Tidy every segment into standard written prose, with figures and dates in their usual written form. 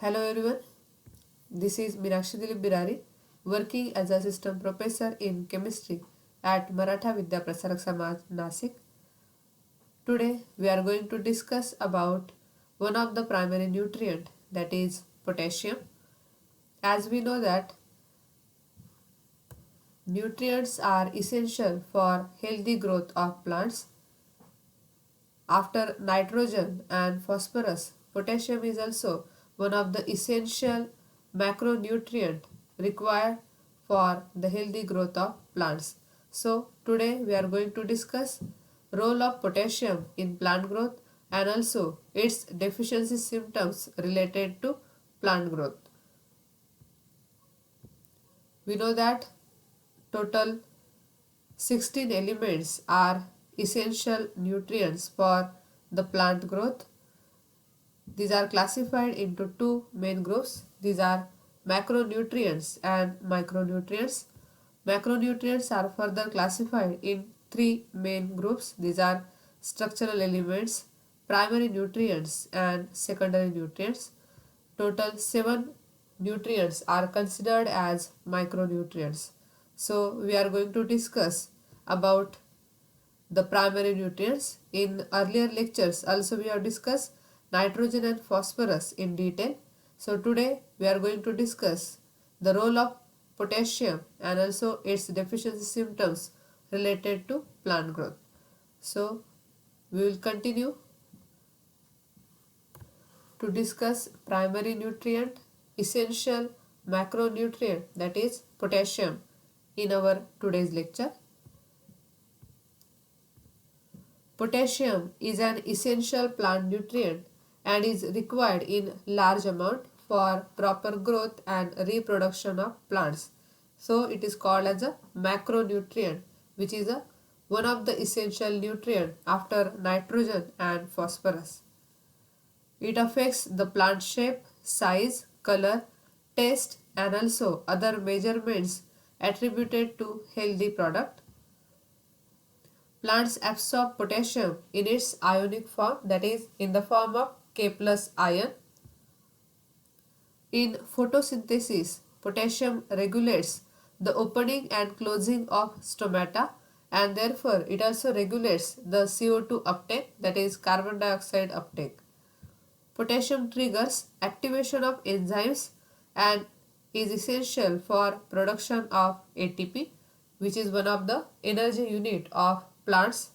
Hello everyone, this is Meenakshi Dilip Birari, working as assistant professor in chemistry at Maratha Vidya Prasarak Samaj, Nasik. Today we are going to discuss about one of the primary nutrient, that is potassium. As we know that nutrients are essential for healthy growth of plants. After nitrogen and phosphorus, potassium is also one of the essential macronutrient required for the healthy growth of plants. So today we are going to discuss role of potassium in plant growth and also its deficiency symptoms related to plant growth. We know that total 16 elements are essential nutrients for the plant growth. These are classified into two main groups. These are macronutrients and micronutrients. Macronutrients are further classified in three main groups. These are structural elements, primary nutrients, and secondary nutrients. Total 7 nutrients are considered as micronutrients. So we are going to discuss about the primary nutrients. In earlier lectures also we have discussed nitrogen and phosphorus in detail. So today we are going to discuss the role of potassium and also its deficiency symptoms related to plant growth. So we will continue to discuss primary nutrient, essential macronutrient, that is potassium, in our today's lecture. Potassium is an essential plant nutrient and is required in large amount for proper growth and reproduction of plants. So it is called as a macronutrient, which is one of the essential nutrient after nitrogen and phosphorus. It affects the plant shape, size, color, taste and also other measurements attributed to healthy product. Plants absorb potassium in its ionic form, that is in the form of K plus ion. In photosynthesis, potassium regulates the opening and closing of stomata and therefore it also regulates the CO2 uptake, that is carbon dioxide uptake. Potassium triggers activation of enzymes and is essential for production of ATP, which is one of the energy unit of plants.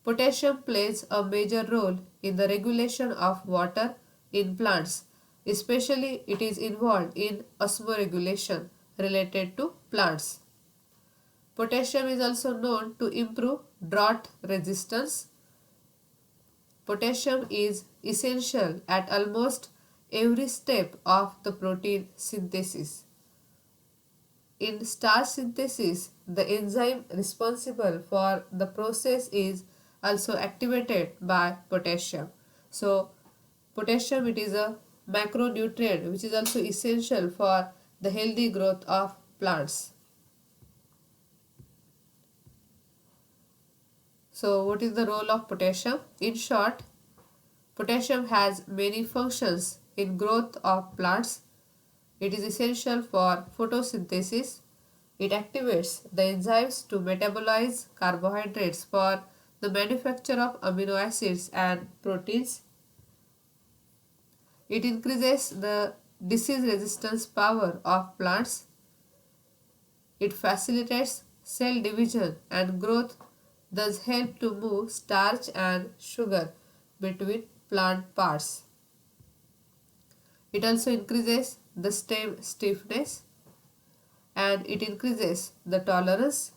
Potassium plays a major role in the regulation of water in plants, especially it is involved in osmoregulation related to plants. Potassium is also known to improve drought resistance. Potassium is essential at almost every step of the protein synthesis. In starch synthesis, the enzyme responsible for the process is also activated by potassium. So, potassium, it is a macronutrient which is also essential for the healthy growth of plants. So, what is the role of potassium? In short, potassium has many functions in growth of plants. It is essential for photosynthesis. It activates the enzymes to metabolize carbohydrates for the manufacture of amino acids and proteins. It increases the disease resistance power of plants. It facilitates cell division and growth, thus help to move starch and sugar between plant parts. It also increases the stem stiffness and it increases the tolerance.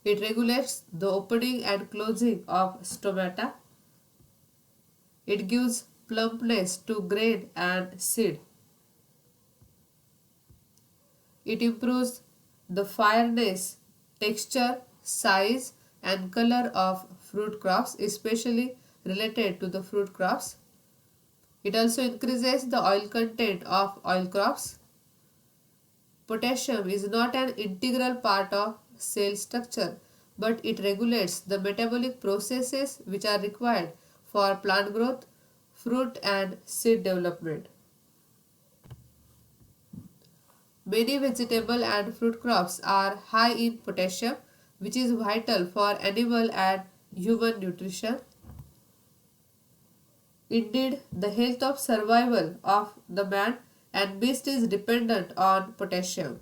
It regulates the opening and closing of stomata. It gives plumpness to grain and seed. It improves the fairness, texture, size and color of fruit crops, especially related to the fruit crops. It also increases the oil content of oil crops. Potassium is not an integral part of cell structure, but it regulates the metabolic processes which are required for plant growth, fruit and seed development. Many vegetable and fruit crops are high in potassium, which is vital for animal and human nutrition. Indeed, the health of survival of the man and beast is dependent on potassium.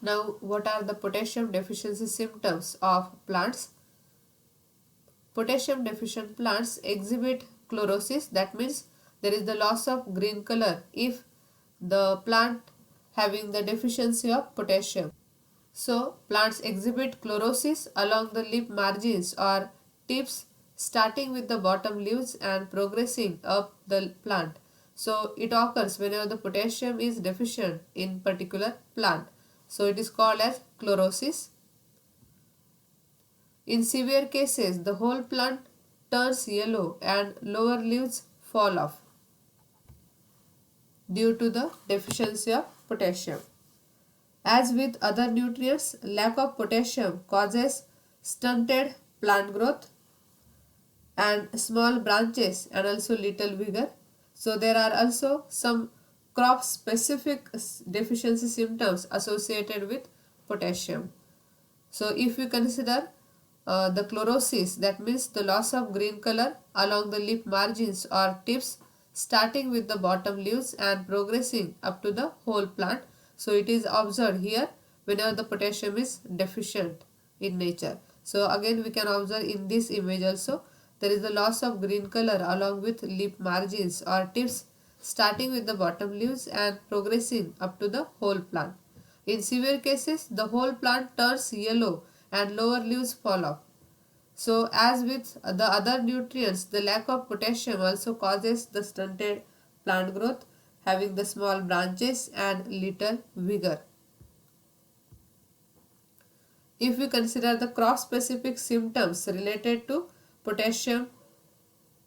Now, what are the potassium deficiency symptoms of plants? Potassium deficient plants exhibit chlorosis, that means there is the loss of green color if the plant having the deficiency of potassium. So, plants exhibit chlorosis along the leaf margins or tips starting with the bottom leaves and progressing up the plant. So, it occurs whenever the potassium is deficient in particular plant. So, it is called as chlorosis. In severe cases, the whole plant turns yellow and lower leaves fall off due to the deficiency of potassium. As with other nutrients, lack of potassium causes stunted plant growth and small branches and also little vigor. So there are also some crop specific deficiency symptoms associated with potassium. So if we consider the chlorosis, that means the loss of green color along the leaf margins or tips starting with the bottom leaves and progressing up to the whole plant. So it is observed here whenever the potassium is deficient in nature. So again we can observe in this image also there is the loss of green color along with leaf margins or tips starting with the bottom leaves and progressing up to the whole plant. In severe cases, the whole plant turns yellow and lower leaves fall off. So, as with the other nutrients, the lack of potassium also causes the stunted plant growth, having the small branches and little vigor. If we consider the crop specific symptoms related to potassium,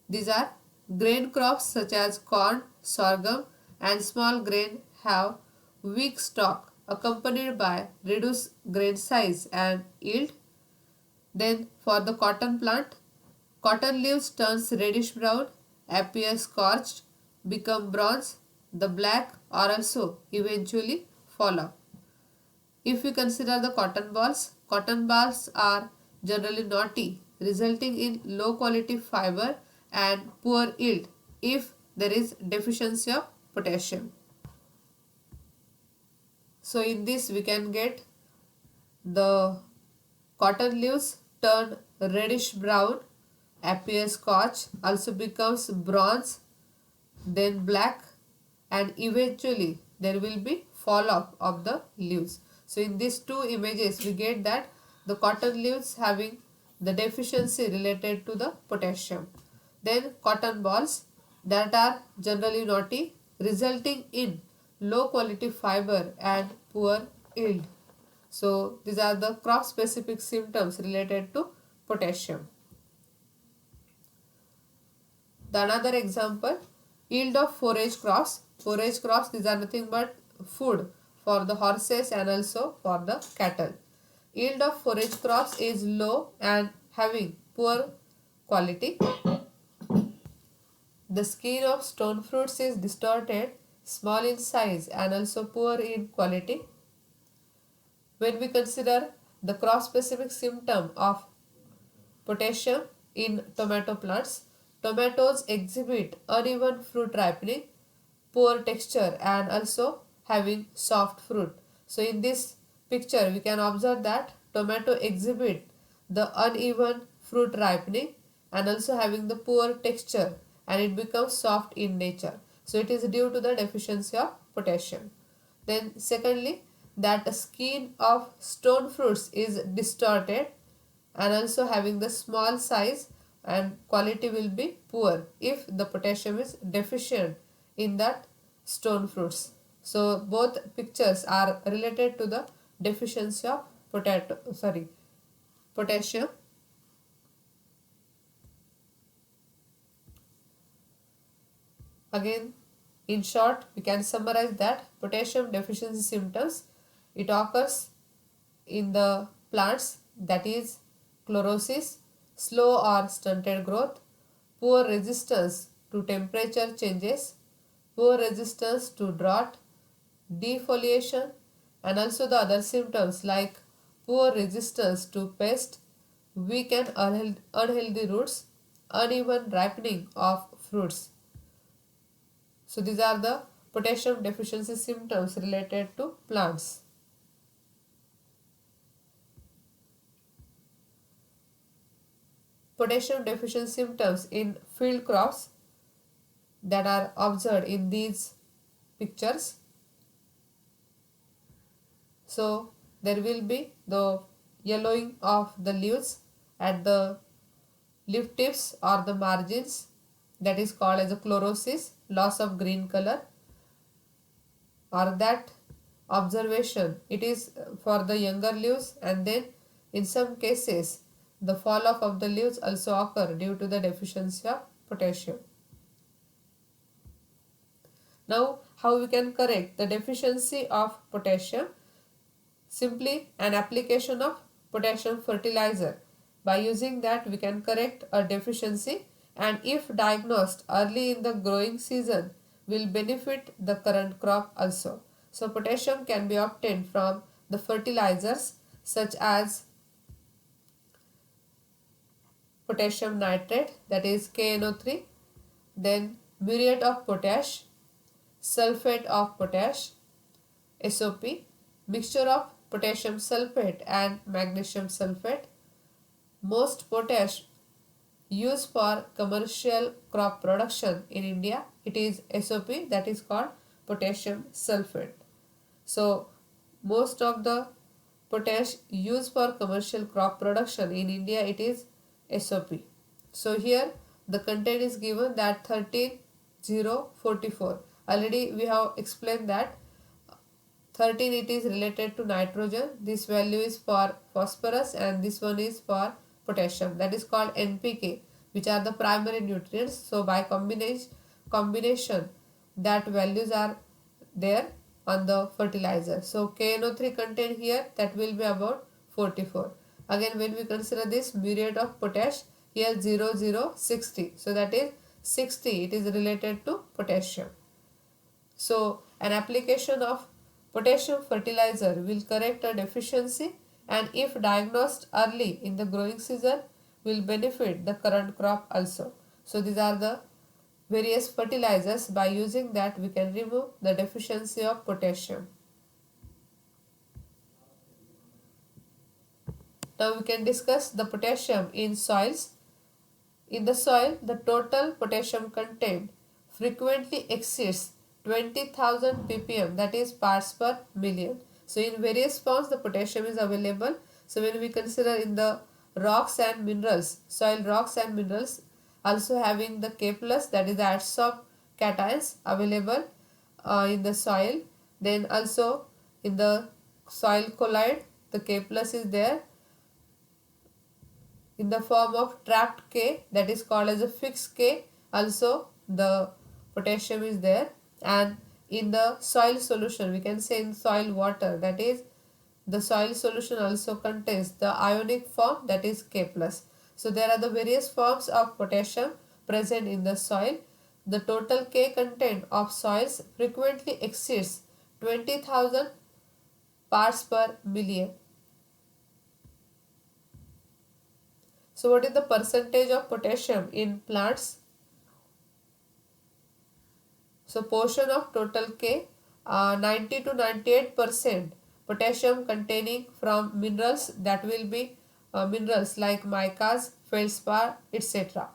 these are grain crops such as corn, sorghum, and small grain have weak stalk accompanied by reduced grain size and yield. Then for the cotton plant, cotton leaves turns reddish brown, appear scorched, become bronze, the black or also eventually fall off. If we consider the cotton balls are generally knotty, resulting in low quality fiber and poor yield if there is deficiency of potassium. So in this we can get the cotton leaves turn reddish brown, appear scorched, also becomes bronze, then black, and eventually there will be fall off of the leaves. So in these two images we get that the cotton leaves having the deficiency related to the potassium. Then cotton balls that are generally knotty, resulting in low quality fiber and poor yield. So these are the crop specific symptoms related to potassium. The another example, yield of forage crops. Forage crops, these are nothing but food for the horses and also for the cattle. Yield of forage crops is low and having poor quality. The skin of stone fruits is distorted, small in size and also poor in quality. When we consider the crop specific symptom of potassium in tomato plants, tomatoes exhibit uneven fruit ripening, poor texture and also having soft fruit. So in this picture we can observe that tomato exhibit the uneven fruit ripening and also having the poor texture and it becomes soft in nature. So it is due to the deficiency of potassium. Then secondly, that the skin of stone fruits is distorted and also having the small size and quality will be poor if the potassium is deficient in that stone fruits. So both pictures are related to the deficiency of potassium. Again, in short, we can summarize that potassium deficiency symptoms, it occurs in the plants that is chlorosis, slow or stunted growth, poor resistance to temperature changes, poor resistance to drought, defoliation, and also the other symptoms like poor resistance to pest, weak and unhealthy roots, uneven ripening of fruits. So these are the potassium deficiency symptoms related to plants. Potassium deficiency symptoms in field crops that are observed in these pictures. So there will be the yellowing of the leaves at the leaf tips or the margins, that is called as a chlorosis, loss of green color, or that observation it is for the younger leaves, and then in some cases the fall off of the leaves also occur due to the deficiency of potassium. Now how we can correct the deficiency of potassium? Simply an application of potassium fertilizer. By using that we can correct a deficiency, and if diagnosed early in the growing season will benefit the current crop also. So potassium can be obtained from the fertilizers such as potassium nitrate, that is KNO3, then muriate of potash, sulfate of potash, SOP, mixture of potassium sulfate and magnesium sulfate. Most potash used for commercial crop production in India, it is SOP, that is called potassium sulfate. So most of the potash used for commercial crop production in India, it is SOP. So here the content is given that 13,044. Already we have explained that 13 it is related to nitrogen, this value is for phosphorus, and this one is for potassium, that is called NPK, which are the primary nutrients. So by combination that values are there on the fertilizer. So KNO3 content here, that will be about 44. Again when we consider this muriate of potash, here 0060, so that is 60 it is related to potassium. So an application of potassium fertilizer will correct a deficiency, and if diagnosed early in the growing season will benefit the current crop also. So these are the various fertilizers, by using that we can remove the deficiency of potassium. Now we can discuss the potassium in soils. In the soil, the total potassium content frequently exceeds 20,000 ppm, that is parts per million. So in various forms the potassium is available. So when we consider in the rocks and minerals, soil rocks and minerals also having the K plus, that is the adsorb cations available in the soil. Then also in the soil colloid the K plus is there in the form of trapped K, that is called as a fixed K. Also the potassium is there, and in the soil solution we can say in soil water, that is the soil solution also contains the ionic form, that is K plus. So there are the various forms of potassium present in the soil. The total K content of soils frequently exceeds 20,000 parts per million. So what is the percentage of potassium in plants? So portion of total K, 90 to 98% potassium containing from minerals, that will be minerals like micas, feldspar, etc.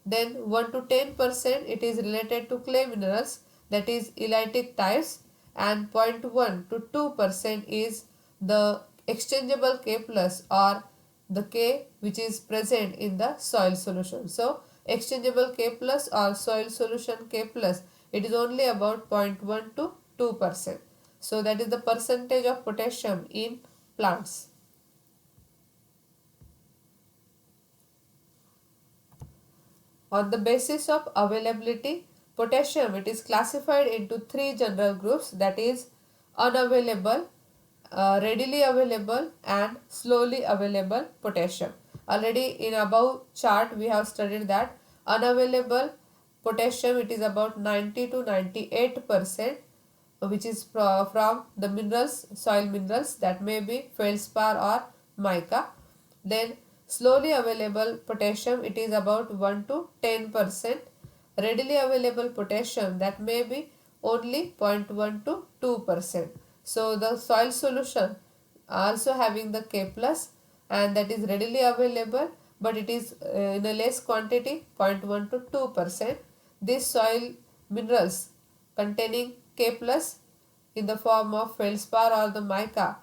Then 1 to 10% it is related to clay minerals, that is elytic types, and 0.1 to 2% is the exchangeable K plus, or the K which is present in the soil solution. So exchangeable K plus or soil solution K plus, it is only about 0.1 to 2%. So that is the percentage of potassium in plants. On the basis of availability, potassium it is classified into three general groups, that is unavailable, readily available and slowly available potassium. Already in above chart we have studied that unavailable potassium, it is about 90 to 98%, which is from the minerals, soil minerals, that may be feldspar or mica. Then slowly available potassium, it is about 1 to 10%. Readily available potassium, that may be only 0.1 to 2%. So the soil solution also having the K plus, and that is readily available, but it is in a less quantity, 0.1 to 2%. These soil minerals containing K plus in the form of feldspar or the mica,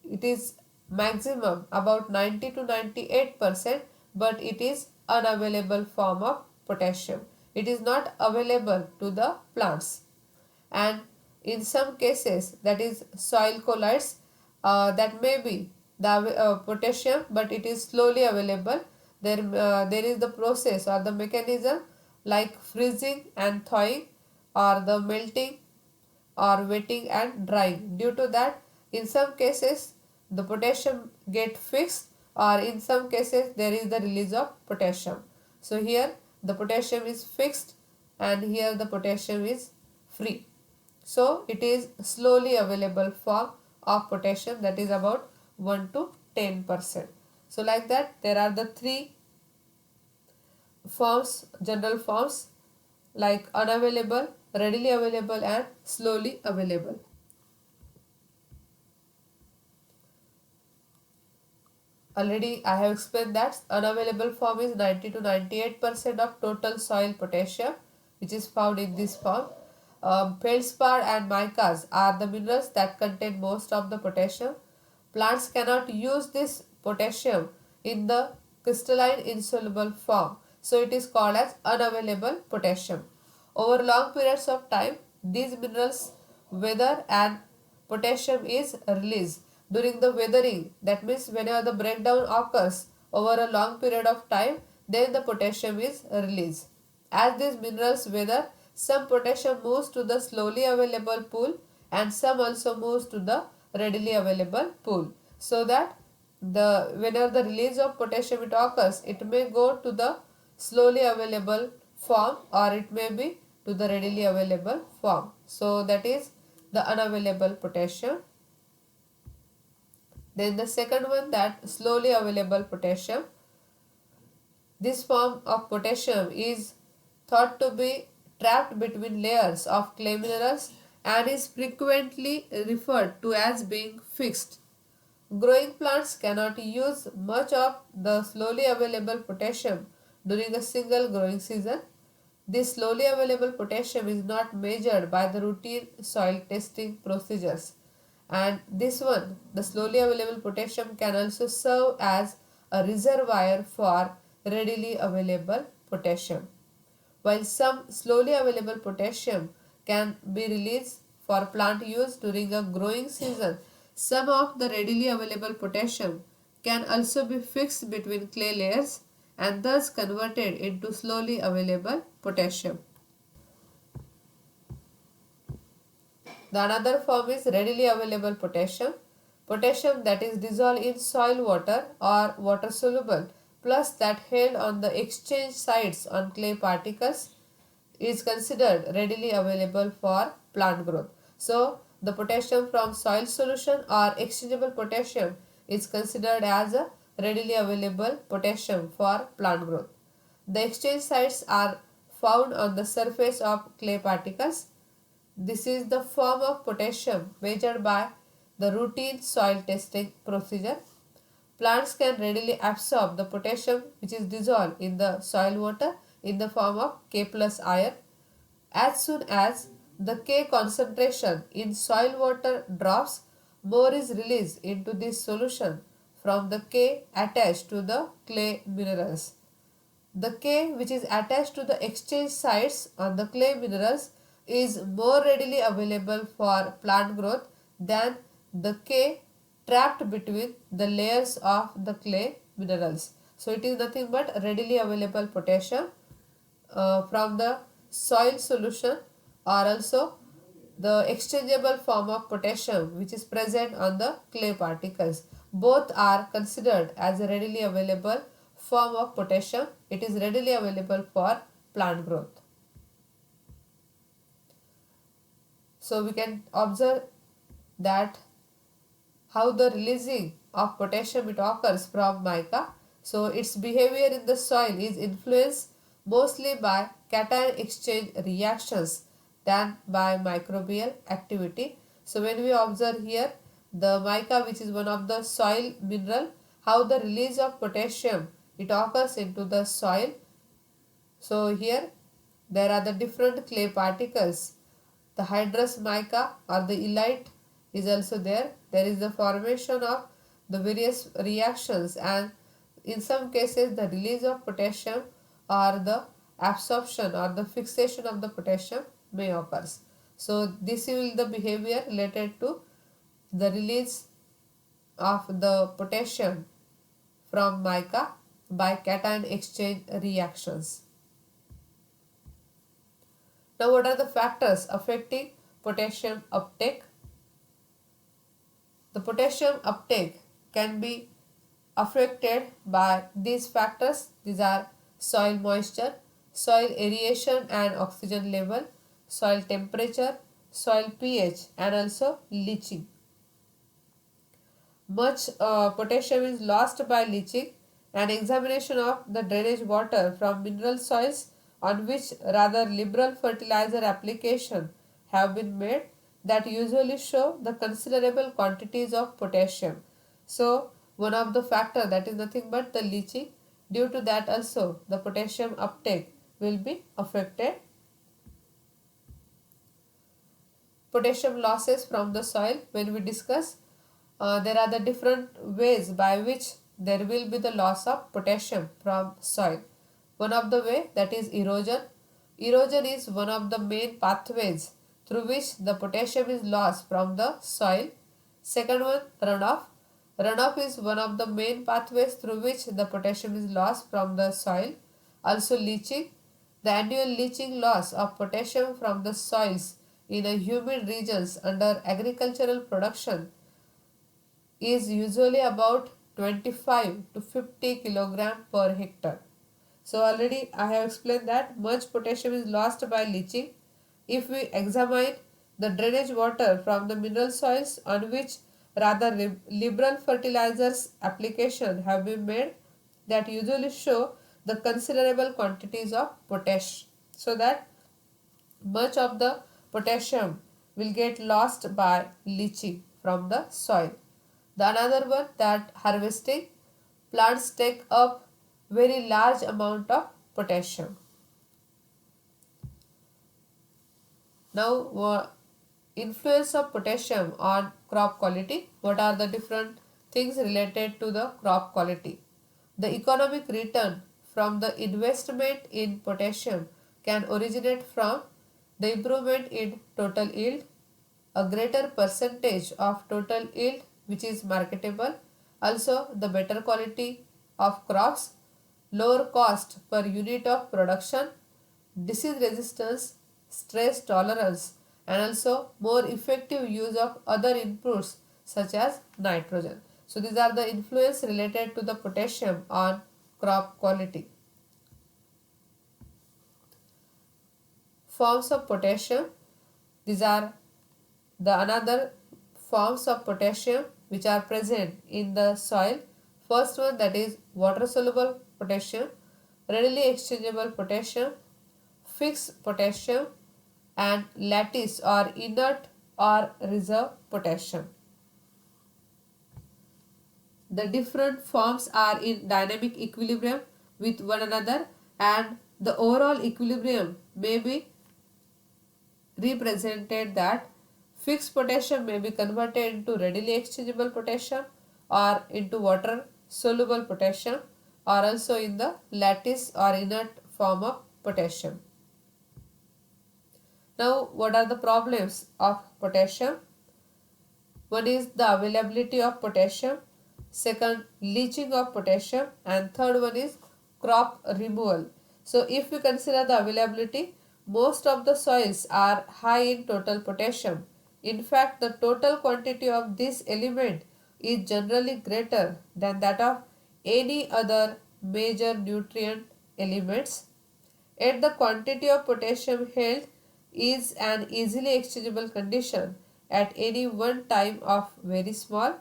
it is maximum about 90 to 98%, but it is unavailable form of potassium. It is not available to the plants. And in some cases, that is soil colloids, that may be the potassium, but it is slowly available. There is the process or the mechanism like freezing and thawing, or the melting or wetting and drying. Due to that, in some cases the potassium get fixed, or in some cases there is the release of potassium. So here the potassium is fixed and here the potassium is free. So it is slowly available form of potassium, that is about 1 to 10%. So like that there are the three forms, general forms, like unavailable, readily available and slowly available. Already I have explained that unavailable form is 90 to 98% of total soil potassium, which is found in this form. Feldspar and micas are the minerals that contain most of the potassium. Plants cannot use this potassium in the crystalline insoluble form, so it is called as unavailable potassium. Over long periods of time, these minerals weather and potassium is released. During the weathering, that means whenever the breakdown occurs over a long period of time, then the potassium is released. As these minerals weather, some potassium moves to the slowly available pool and some also moves to the readily available pool. So that whenever the release of potassium it occurs, it may go to the slowly available form or it may be to the readily available form. So that is the unavailable potassium. Then the second one, that slowly available potassium. This form of potassium is thought to be trapped between layers of clay minerals and is frequently referred to as being fixed. Growing plants cannot use much of the slowly available potassium during a single growing season. This slowly available potassium is not measured by the routine soil testing procedures. And this one, the slowly available potassium, can also serve as a reservoir for readily available potassium. While some slowly available potassium can be released for plant use during a growing season, some of the readily available potassium can also be fixed between clay layers and thus converted into slowly available potassium. The another form is readily available potassium. Potassium that is dissolved in soil water or water soluble, plus that held on the exchange sites on clay particles, is considered readily available for plant growth. So the potassium from soil solution or exchangeable potassium is considered as a readily available potassium for plant growth. The exchange sites are found on the surface of clay particles. This is the form of potassium measured by the routine soil testing procedure. Plants can readily absorb the potassium which is dissolved in the soil water in the form of K plus ion. As soon as the K concentration in soil water drops, more is released into this solution from the K attached to the clay minerals. The K which is attached to the exchange sites on the clay minerals is more readily available for plant growth than the K trapped between the layers of the clay minerals. So it is nothing but readily available potassium from the soil solution or also the exchangeable form of potassium which is present on the clay particles. Both are considered as a readily available form of potassium. It is readily available for plant growth. So we can observe that how the releasing of potassium it occurs from mica. So its behavior in the soil is influenced mostly by cation exchange reactions than by microbial activity. So when we observe here the mica, which is one of the soil mineral, how the release of potassium it occurs into the soil. So here there are the different clay particles. The hydrous mica or the illite is also there. There is the formation of the various reactions, and in some cases the release of potassium or the absorption or the fixation of the potassium may occur. So this is the behavior related to the release of the potassium from mica by cation exchange reactions. Now, what are the factors affecting potassium uptake? The potassium uptake can be affected by these factors. These are soil moisture, soil aeration and oxygen level, soil temperature, soil pH, and also leaching. Much potassium is lost by leaching. An examination of the drainage water from mineral soils on which rather liberal fertilizer application have been made that usually show the considerable quantities of potassium. So one of the factor, that is nothing but the leaching. Due to that also the potassium uptake will be affected. Potassium losses from the soil, when we discuss, there are the different ways by which there will be the loss of potassium from soil. One of the way, that is erosion. Erosion is one of the main pathways through which the potassium is lost from the soil. Second one, runoff. Runoff is one of the main pathways through which the potassium is lost from the soil. Also leaching. The annual leaching loss of potassium from the soils in a humid regions under agricultural production is usually about 25 to 50 kilogram per hectare. So already I have explained that much potassium is lost by leaching. If we examine the drainage water from the mineral soils on which rather liberal fertilizers application have been made, that usually show the considerable quantities of potash, so that much of the potassium will get lost by leaching from the soil. The another one, that harvesting. Plants take up very large amount of potassium. Now, influence of potassium on crop quality. What are the different things related to the crop quality? The economic return from the investment in potassium can originate from the improvement in total yield, a greater percentage of total yield which is marketable, also the better quality of crops, lower cost per unit of production, disease resistance, stress tolerance, and also more effective use of other inputs such as nitrogen. So these are the influence related to the potassium on crop quality. Forms of potassium. These are the another forms of potassium which are present in the soil. First one, that is water soluble potassium, readily exchangeable potassium, fixed potassium, and lattice or inert or reserve potassium. The different forms are in dynamic equilibrium with one another, and the overall equilibrium may be represented that fixed potassium may be converted into readily exchangeable potassium or into water soluble potassium, or also in the lattice or inert form of potassium. Now, what are the problems of potassium? One is the availability of potassium, second leaching of potassium, and third one is crop removal. So if we consider the availability, most of the soils are high in total potassium. In fact, the total quantity of this element is generally greater than that of any other major nutrient elements. Yet the quantity of potassium held is an easily exchangeable condition at any one time of very small.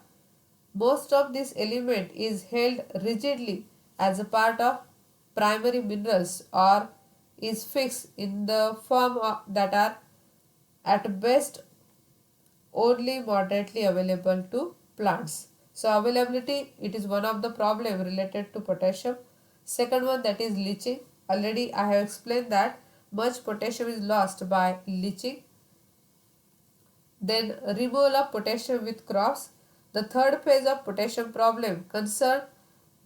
Most of this element is held rigidly as a part of primary minerals or is fixed in the form that are at best only moderately available to plants. So availability, it is one of the problem related to potassium. Second one, that is leaching. Already I have explained that much potassium is lost by leaching. Then removal of potassium with crops. The third phase of potassium problem concern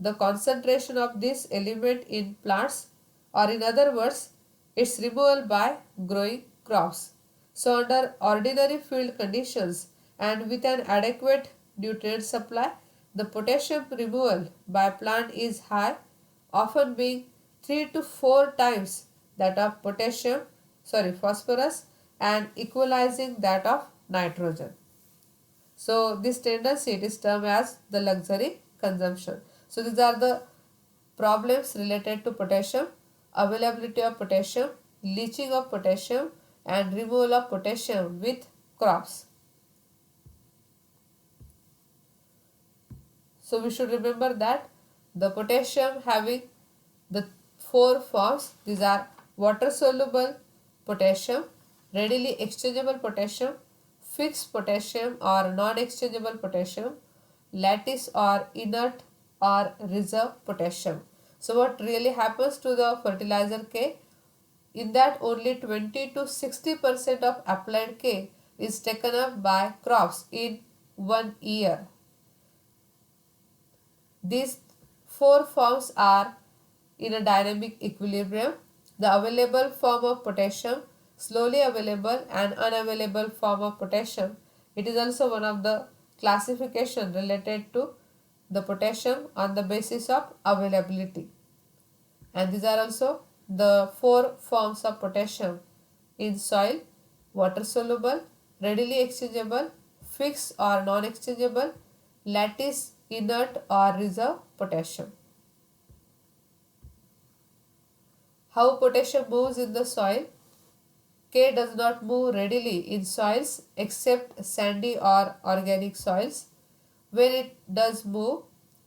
the concentration of this element in plants, or in other words, its removal by growing crops. So under ordinary field conditions and with an adequate nutrient supply, the potassium removal by plant is high, often being 3 to 4 times that of phosphorus, and equalizing that of nitrogen. So this tendency, it is termed as the luxury consumption. So these are the problems related to potassium: availability of potassium, leaching of potassium, and removal of potassium with crops. So we should remember that the potassium having the four forms. These are water soluble potassium, readily exchangeable potassium, fixed potassium or non-exchangeable potassium, lattice or inert or reserve potassium. So what really happens to the fertilizer K? In that only 20 to 60% of applied K is taken up by crops in 1 year. These four forms are in a dynamic equilibrium. The available form of potassium, slowly available and unavailable form of potassium. It is also one of the classification related to the potassium on the basis of availability. And these are also the four forms of potassium in soil: water soluble, readily exchangeable, fixed or non-exchangeable, lattice, inert or reserve potassium. How potassium moves in the soil? K does not move readily in soils except sandy or organic soils. When it does move,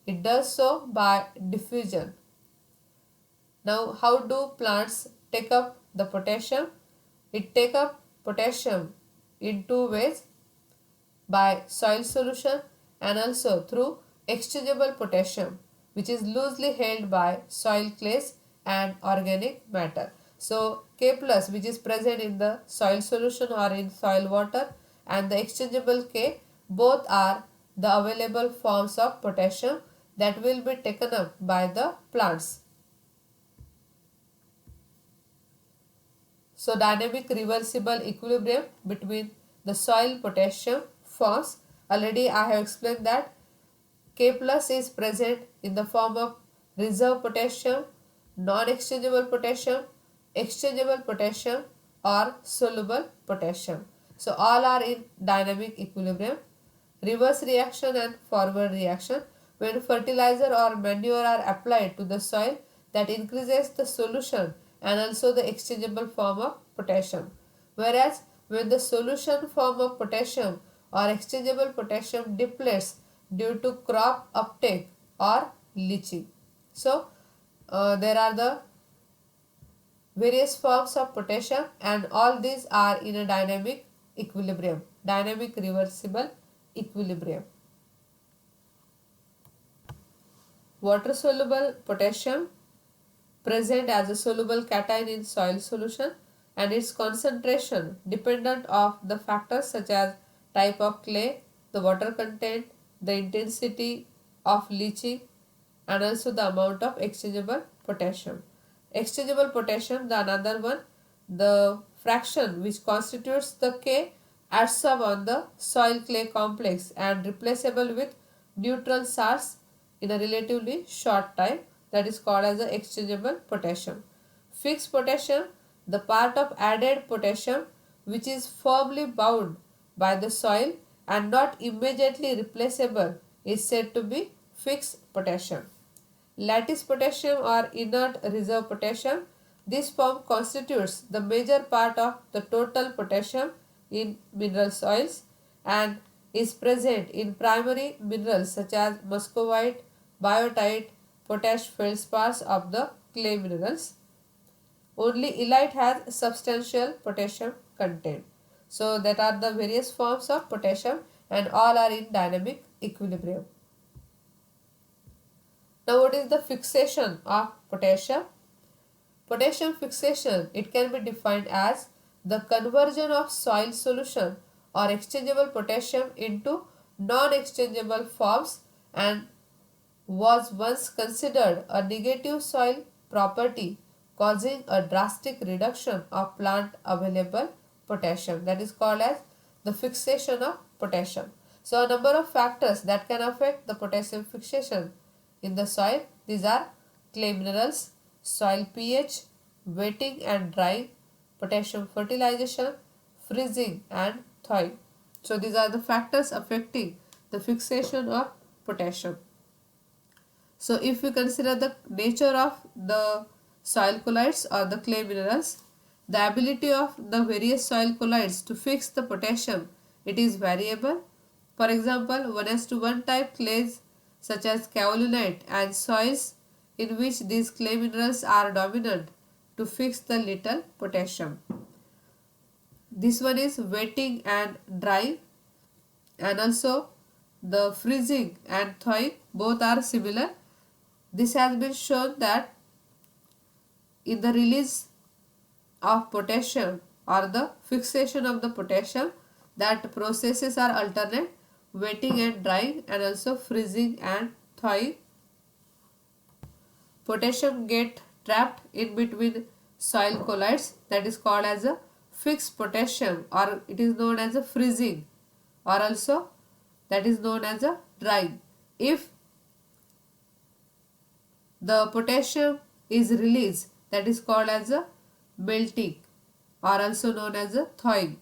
it does so by diffusion. Now, how do plants take up the potassium? It take up potassium in two ways: by soil solution and also through exchangeable potassium, which is loosely held by soil clays and organic matter. So K plus, which is present in the soil solution or in soil water, and the exchangeable K, both are the available forms of potassium that will be taken up by the plants. So dynamic reversible equilibrium between the soil potassium forms. Already I have explained that K plus is present in the form of reserve potassium, non-exchangeable potassium, exchangeable potassium or soluble potassium. So all are in dynamic equilibrium. Reverse reaction and forward reaction. When fertilizer or manure are applied to the soil, that increases the solution and also the exchangeable form of potassium. Whereas when the solution form of potassium or exchangeable potassium depletes due to crop uptake or leaching. So there are the various forms of potassium, and all these are in a dynamic equilibrium, dynamic reversible equilibrium. Water soluble potassium present as a soluble cation in soil solution, and its concentration dependent of the factors such as type of clay, the water content, the intensity of leaching, and also the amount of exchangeable potassium. Exchangeable potassium, the another one, the fraction which constitutes the K adsorb on the soil clay complex and replaceable with neutral salts in a relatively short time, that is called as the exchangeable potassium. Fixed potassium, the part of added potassium which is firmly bound by the soil and not immediately replaceable is said to be fixed potassium. Lattice potassium or inert reserve potassium. This form constitutes the major part of the total potassium in mineral soils and is present in primary minerals such as muscovite, biotite, potash feldspars of the clay minerals. Only illite has substantial potassium content. So that are the various forms of potassium and all are in dynamic equilibrium. Now what is the fixation of potassium? Potassium fixation, it can be defined as the conversion of soil solution or exchangeable potassium into non-exchangeable forms and was once considered a negative soil property causing a drastic reduction of plant available potassium. That is called as the fixation of potassium. So a number of factors that can affect the potassium fixation in the soil. These are clay minerals, soil pH, wetting and drying, potassium fertilization, freezing and thawing. So these are the factors affecting the fixation of potassium. So if we consider the nature of the soil colloids or the clay minerals, the ability of the various soil colloids to fix the potassium, it is variable. For example, 1:1 type clays such as kaolinite and soils in which these clay minerals are dominant to fix the little potassium. This one is wetting and drying, and also the freezing and thawing, both are similar. This has been shown that in the release of potassium or the fixation of the potassium, that processes are alternate, wetting and drying and also freezing and thawing. Potassium get trapped in between soil colloids, that is called as a fixed potassium, or it is known as a freezing, or also that is known as a drying. If the potassium is released, that is called as a melting, or also known as a thawing.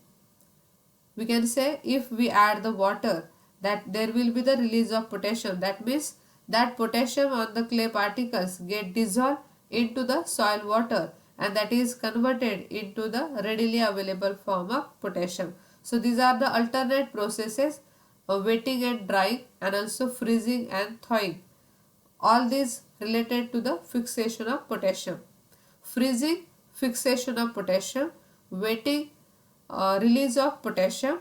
We can say if we add the water, that there will be the release of potassium. That means that potassium on the clay particles get dissolved into the soil water and that is converted into the readily available form of potassium. So these are the alternate processes of wetting and drying and also freezing and thawing. All these related to the fixation of potassium. Freezing, fixation of potassium. Wetting, release of potassium.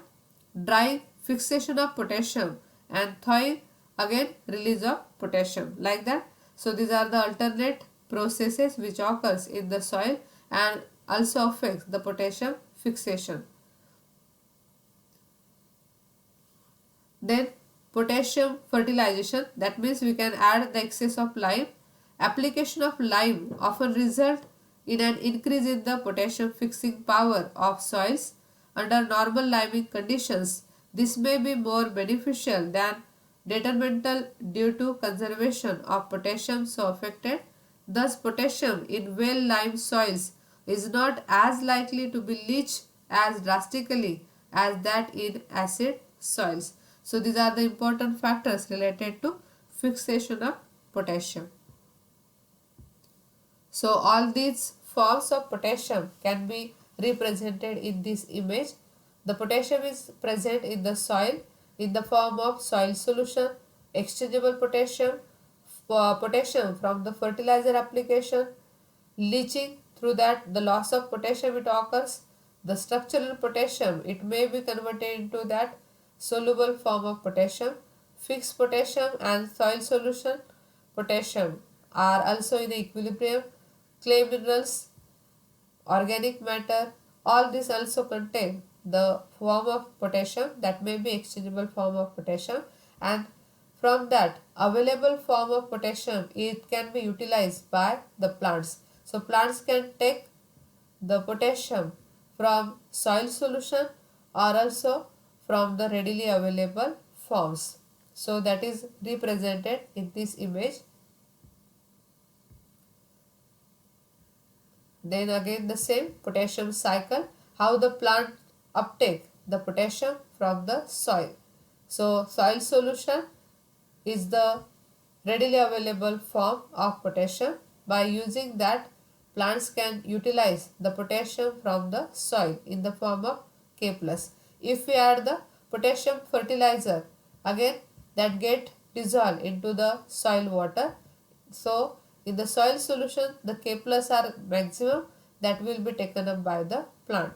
Drying, fixation of potassium. And thawing, again release of potassium, like that. So these are the alternate processes which occurs in the soil and also affects the potassium fixation. Then potassium fertilization, that means we can add the excess of lime. Application of lime often result in an increase in the potassium fixing power of soils. Under normal liming conditions, this may be more beneficial than detrimental due to conservation of potassium so affected. Thus, potassium in well-limed soils is not as likely to be leached as drastically as that in acid soils. So these are the important factors related to fixation of potassium. So all these forms of potassium can be represented in this image. The potassium is present in the soil in the form of soil solution, exchangeable potassium, potassium from the fertilizer application, leaching, through that the loss of potassium it occurs. The structural potassium, it may be converted into that soluble form of potassium. Fixed potassium and soil solution potassium are also in equilibrium. Clay minerals, organic matter, all these also contain the form of potassium that may be exchangeable form of potassium, and from that available form of potassium it can be utilized by the plants. So plants can take the potassium from soil solution or also from the readily available forms. So that is represented in this image. Then again the same potassium cycle, how the plant uptake the potassium from the soil. So soil solution is the readily available form of potassium. By using that, plants can utilize the potassium from the soil in the form of K+. If we add the potassium fertilizer, again that get dissolved into the soil water. So in the soil solution, the K+ are maximum that will be taken up by the plant.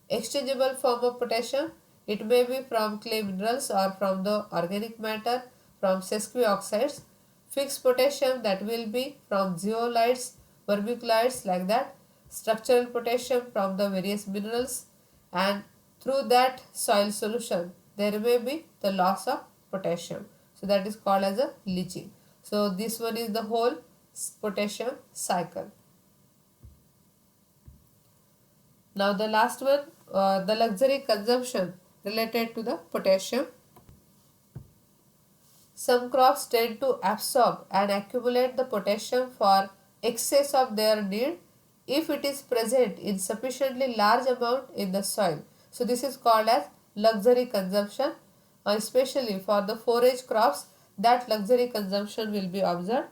Exchangeable form of potassium, it may be from clay minerals or from the organic matter, from sesquioxides. Fixed potassium, that will be from zeolites, vermiculites, like that. Structural potassium from the various minerals, and through that soil solution there may be the loss of potassium. So that is called as a leaching. So this one is the whole potassium cycle. Now the last one, the luxury consumption related to the potassium. Some crops tend to absorb and accumulate the potassium for excess of their need if it is present in sufficiently large amount in the soil. So this is called as luxury consumption. Especially for the forage crops, that luxury consumption will be observed.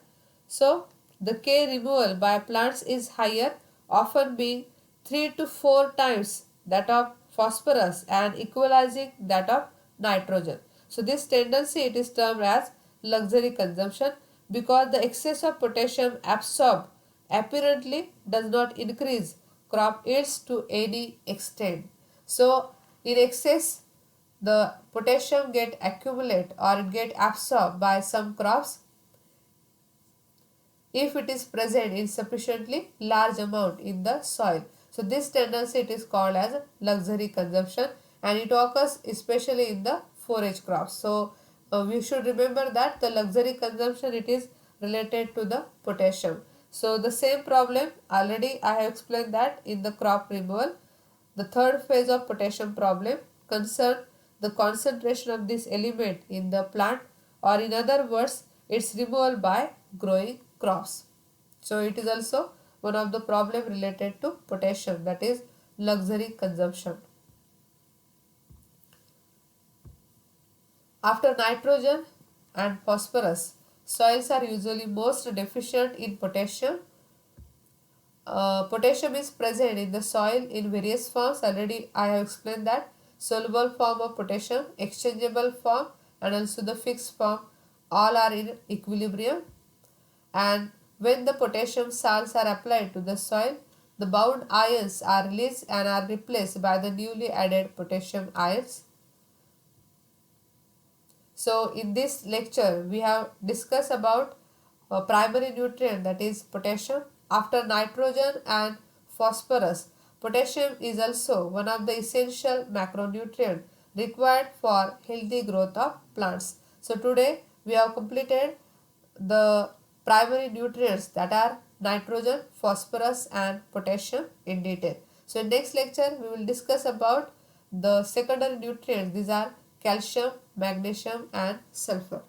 So the K removal by plants is higher, often being 3 to 4 times that of phosphorus and equalizing that of nitrogen. So this tendency, it is termed as luxury consumption, because the excess of potassium absorbed apparently does not increase crop yields to any extent. So in excess, the potassium get accumulate or it get absorbed by some crops if it is present in sufficiently large amount in the soil. So this tendency, it is called as luxury consumption, and it occurs especially in the forage crops. So we should remember that the luxury consumption, it is related to the potassium. So the same problem already I have explained that in the crop removal. The third phase of potassium problem concern the concentration of this element in the plant, or in other words, its removal by growing crops. So it is also one of the problem related to potassium, that is luxury consumption. After nitrogen and phosphorus, soils are usually most deficient in potassium. Potassium is present in the soil in various forms. Already I have explained that soluble form of potassium, exchangeable form, and also the fixed form, all are in equilibrium. And when the potassium salts are applied to the soil, the bound ions are released and are replaced by the newly added potassium ions. So in this lecture we have discussed about primary nutrient, that is potassium. After nitrogen and phosphorus, potassium is also one of the essential macronutrient required for healthy growth of plants. So today we have completed the primary nutrients, that are nitrogen, phosphorus and potassium in detail. So in next lecture we will discuss about the secondary nutrients. These are calcium, magnesium and sulfur.